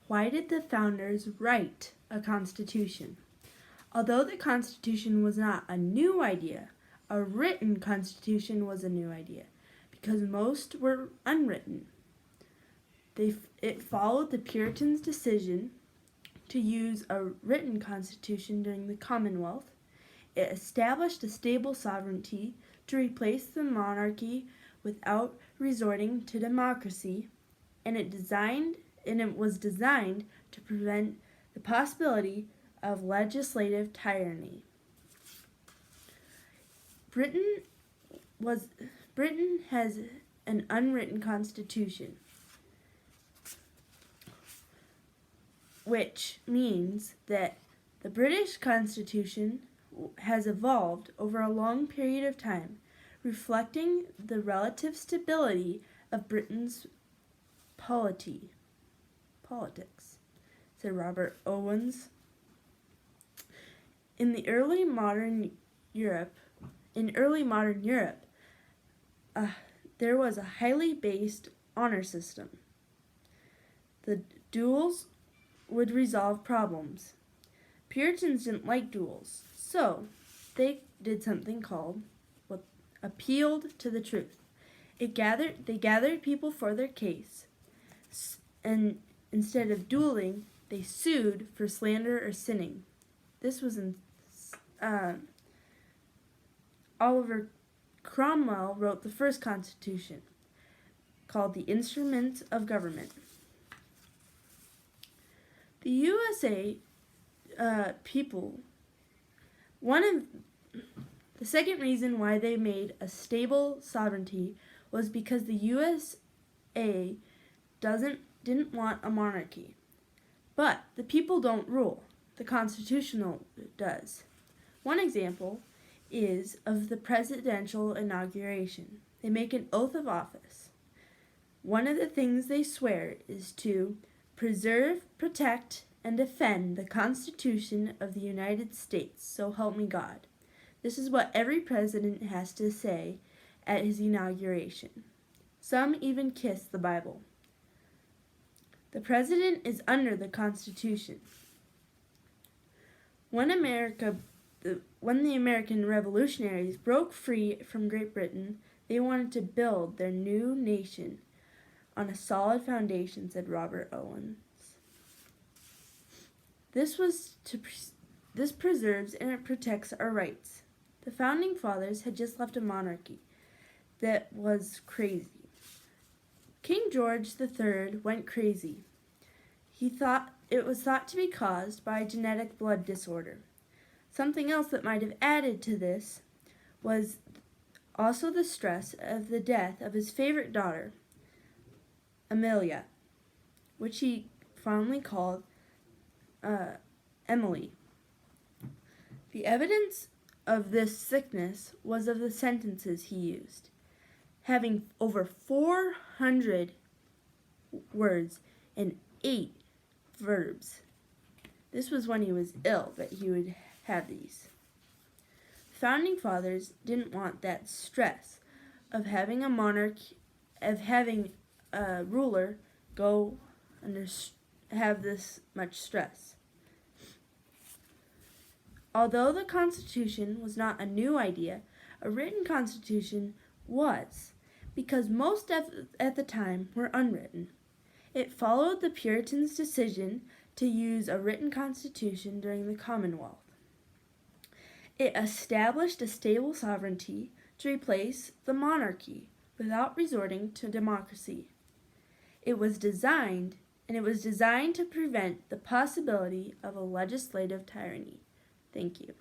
Why did the founders write a constitution? Although the Constitution was not a new idea, a written Constitution was a new idea, because most were unwritten. It followed the Puritans' decision to use a written Constitution during the Commonwealth. It established a stable sovereignty to replace the monarchy without resorting to democracy, and it was designed to prevent the possibility of legislative tyranny. Britain has an unwritten constitution, which means that the British Constitution has evolved over a long period of time, reflecting the relative stability of Britain's politics, said Robert Owens. In early modern Europe, there was a highly based honor system. The duels would resolve problems. Puritans didn't like duels, so they did something called what appealed to the truth. They gathered people for their case, and instead of dueling, they sued for slander or sinning. This was in Oliver Cromwell wrote the first constitution, called the Instruments of Government. The USA people, the second reason why they made a stable sovereignty was because the USA didn't want a monarchy. But the people don't rule. The Constitution does. One example is of the presidential inauguration. They make an oath of office. One of the things they swear is to preserve, protect, and defend the Constitution of the United States, so help me God. This is what every president has to say at his inauguration. Some even kiss the Bible. The president is under the Constitution. When the American revolutionaries broke free from Great Britain, they wanted to build their new nation on a solid foundation, said Robert Owens. This preserves and it protects our rights. The founding fathers had just left a monarchy that was crazy. King George III went crazy. It was thought to be caused by a genetic blood disorder. Something else that might have added to this was also the stress of the death of his favorite daughter, Amelia, which he fondly called Emily. The evidence of this sickness was of the sentences he used, having over 400 words and 8 verbs. This was when he was ill that he would have these. Founding fathers didn't want that stress of having a monarch, of having a ruler have this much stress. Although the Constitution was not a new idea, a written Constitution was, because most at the time were unwritten. It followed the Puritans' decision to use a written constitution during the Commonwealth. It established a stable sovereignty to replace the monarchy without resorting to democracy. It was designed to prevent the possibility of a legislative tyranny. Thank you.